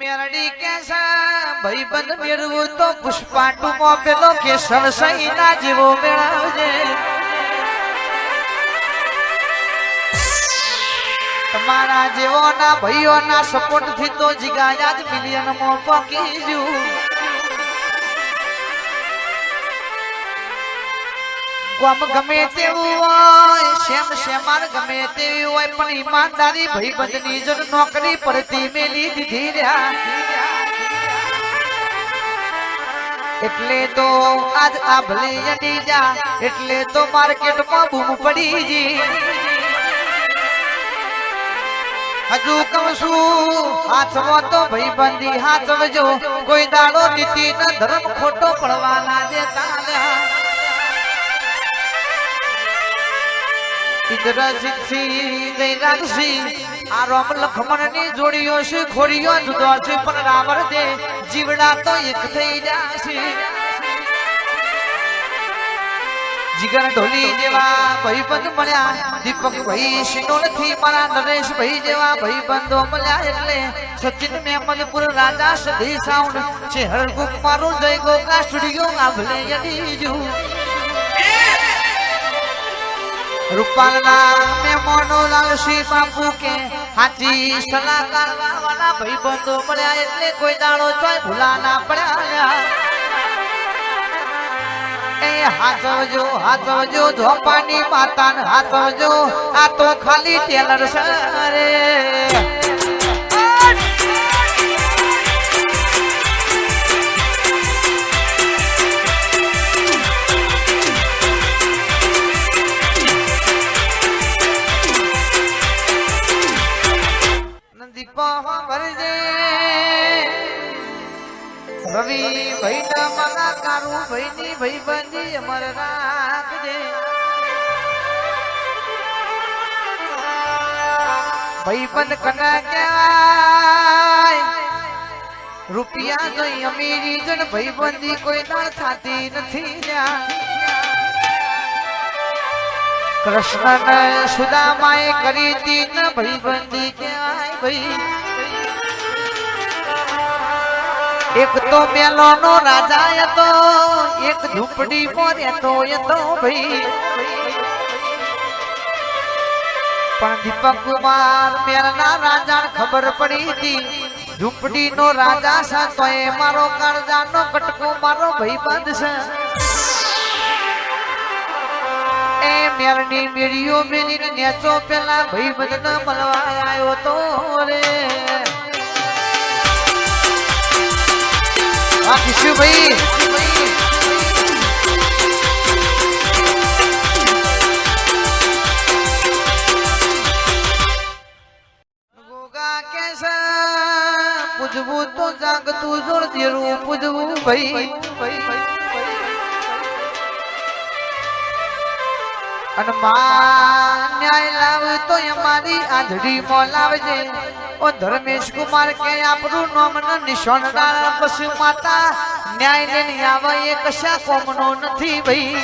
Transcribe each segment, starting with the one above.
મેરડી કેસા ભાઈબંધ મેળવું તો પુષ્પાટુમાં પેલો કેસર સહીના જેવો મેળવજે તમારા જેવોના ભાઈઓના સપોર્ટ થી તો જીગાયા જ મિલિયનમાં પહોંચી જુ ગમ ગમે તેવું હોય શેમ શેમાર ગમે તેવી હોય પણ ઈમાનદારી ભાઈબંધની જો નોકરી પડતી મેલી દીધી રહ્યા એટલે તો આજ આ ભલે અડી જા એટલે તો માર્કેટમાં બૂમ પડી જી હજુ કહું છું હાથમાં તો ભાઈબંધી હાથવજો કોઈ દાડો નીતિ ન ધર્મ ખોટો પડવા ના દેતા જોડીઓ છે ખોડીઓ જુદો છે પણ રાવર દે જીવડા તો એક થઈ જશે જીગર ઢોલી જેવા ભાઈબંધ મળ્યા દીપક ભાઈ શિનોલ થી મારા નરેશ ભાઈ જેવા ભાઈબંધો મળ્યા એટલે સચિન મેમલપુર રાજા સધી સાઉન્ડ છે હરગુક મારું જય ગોગા સ્ટુડિયો આભલે યદીજુ રૂપાલના મેમોનો લાલસી બાપુ કે હાજી સલાહકાર વાળા ભાઈબંધો મળ્યા એટલે કોઈ દાડો ચોય ભૂલા ના પડ્યા એ હાથવજો ઝોપાની માતાને હાથવજો આ તો ખાલી ટેલર સરે રવિ ભાઈ ના મારા કારું ભાઈ ની ભાઈબંધી અમર રાખજે ભાઈબંધ કના કહેવાય રૂપિયા જોઈ અમીરી જન ભાઈબંધી કોઈ ના થતી નથી કૃષ્ણ ને સુદામાએ કરી હતી ને ભાઈબંધી કહેવાય ભાઈ એક તો મેલો નો રાજા હતો એક ઝૂંપડી માં રહેતો હતો ભાઈ પણ દીપક કુમાર મેલના રાજા ખબર પડી હતી ઝૂંપડી નો રાજા છે તો એ મારો કાળજા નો કટકો મારો ભાઈબંધ છે એ મેલની મેળીઓ મેલીને નેચો પેલા ભાઈબંધ ને મળવા આવ્યો તો રે કિશુ ભાઈ ગોગા કેસા પૂજવું તો જાગતું જોર દેરું પૂજવું ભાઈ અને માં ન્યાય લાવે તો અમારી આંધળી મોં લાવજે ઓ ધર્મેશ કુમાર કે આપણું નામ ન નિશાનદાર પશુ માતા ન્યાય લઈને આવે એ કશા કોમનો નથી ભાઈ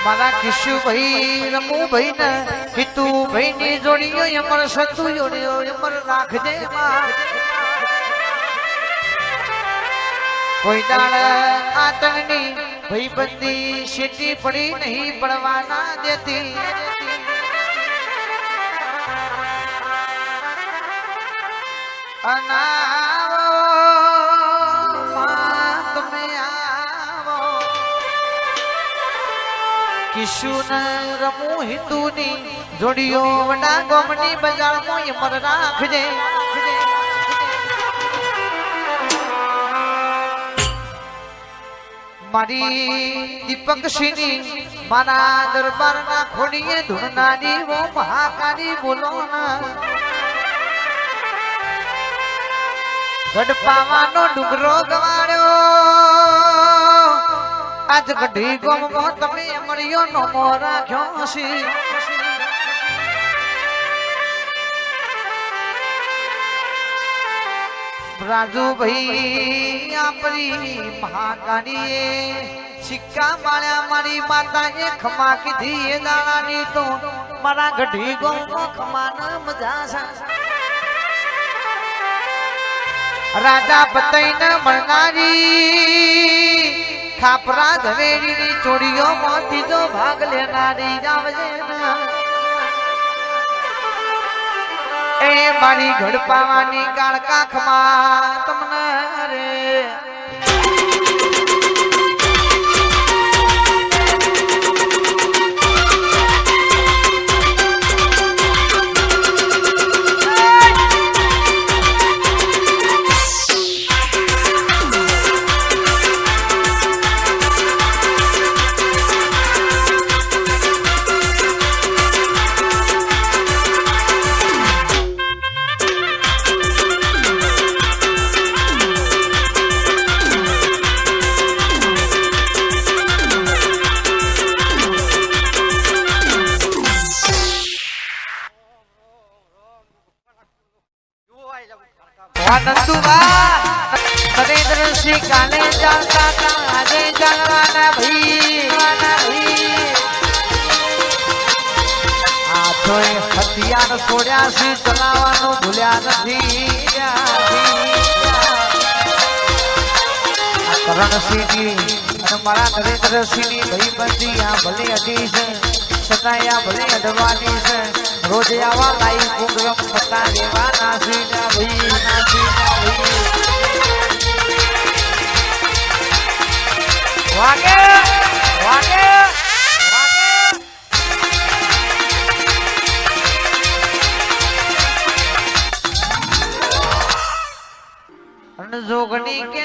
મારા કિશુ ભાઈ રમુ ભાઈ ને હિતુ ભાઈ ની જોડીઓ અમર સતુ જોડીઓ અમર રાખજે કોઈ દાળ આતંકની ભાઈબંધી સીટી પડી નહીં પડવા ના દેતી અનાવો તમે આવો કિશુ ને રમુ હિન્દુની જોડીઓ વડા ગોમની બજારમાં અમર રાખજે મારી દીપક સિંહની મારા દરબારના ખોડીએ ધૂળનાની વો મહાકાળી બોલો ના ગઢપાવાનો ડુંગરો ગવાડ્યો આજ ગઢી ગોમમાં તમે અમરિયો નોમો રાખ્યો છે રાજુ ભાઈ આપણી મહાકાળીએ સિક્કા માળ્યા મારી માતાએ ખમા કીધી એ દાણાની તો મારા ગઢી ગોમો ખમાન મજા છે રાજા પતઈને મળનારી ખાપરા ઝવેરીની ચોડીઓમાં ત્રીજો ભાગ લેનારી જાવજે એ મારી ઘડ પાવાની કાળકા ખમા તમને રે नरेंद्र काले जाता था अजय जलवाना भाई हथियार छोड़ा चलावा भूल्या नहीं करण सिंह मारा नरेंद्र सिंह भाई बंदी भले अडी से सताया भले अडवानी से रोज आवा लाई कुंगरम पता देवा नासीना भाई वागे वागे जोगनी के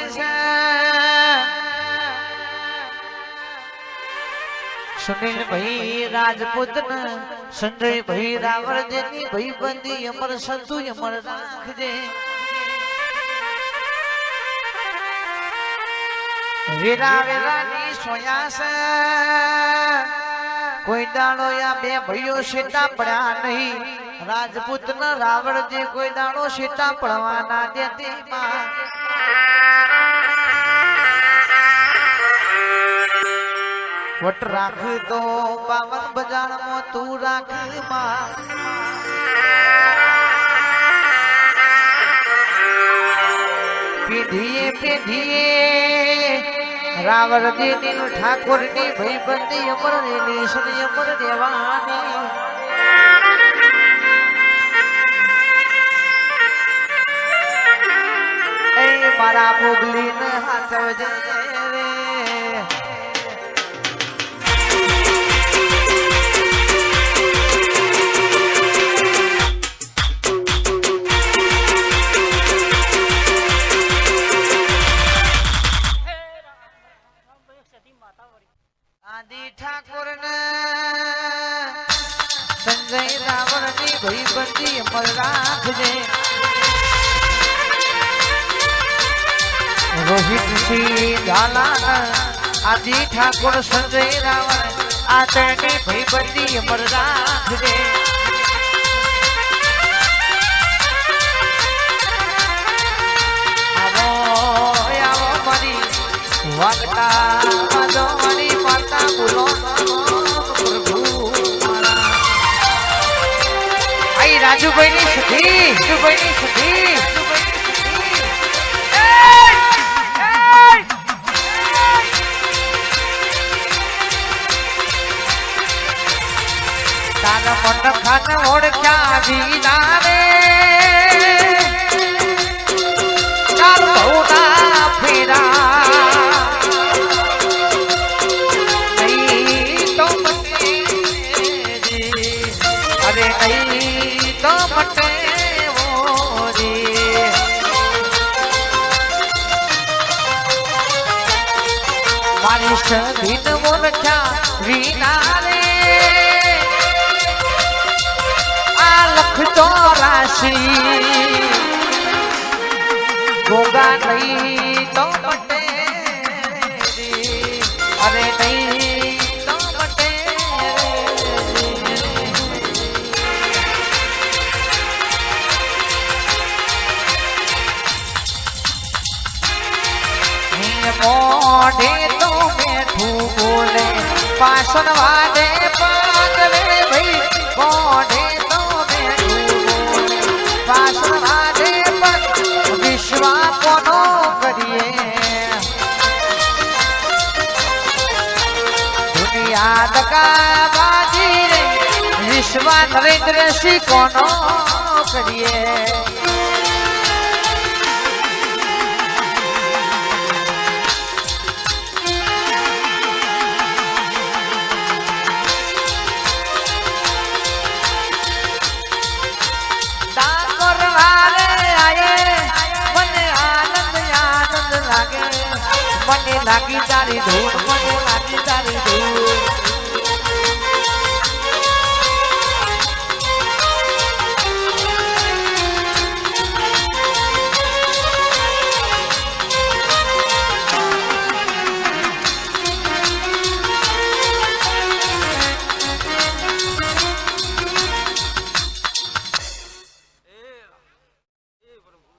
सुनील भाई राजपूत न संजय भाई रावण जेनी भाई बंदी अमर संतु अमर राख दे वीरा वेला नी सोया से कोई दाड़ो या बे भाइयों सीता पड़ा नहीं राजपूत न रावण जे कोई दाड़ो सीता पड़वा ना देती मां वट राख तो पावन बजान मो तू राख मां पीढ़िए पीढ़िए रावण जी नील ठाकुर नी भाई बंदी अमर नी सुनी अमर देवानी ए मारा मोगली न हाथ वजे रे आदि ठाकुर ने संजय रावण नी भाई बंदी अमर राखजे रोहित सिंह झाला आदि ठाकुर संजय रावण आदरणी भाई बंदी अमर राखजे आवो आवो मरी वागता वादो मरी माता बोलो प्रभु मारा आई राजू भाई नी सखी तारा मन खान ओढ़ क्या जीना रे चार बहुना फेरा नहीं तो मटे अरे नहीं तो मटे वो रे मारी सदीन मोर क्या वीना रे लख 84 गोगा नहीं तो मटे अरे नहीं तो मटे मोढ़े तो बैठू बोले पासन वाले पागले भाई કોઢે તો બેઠું પાછળ વાજે પણ વિશ્વા કોનો કરીએ દુનિયા દગા બાજી રે વિશ્વા નરેન્દ્ર સિંહ કોનો કરીએ મને લાગી તારી ધૂળ મને લાગી તારી ધૂળ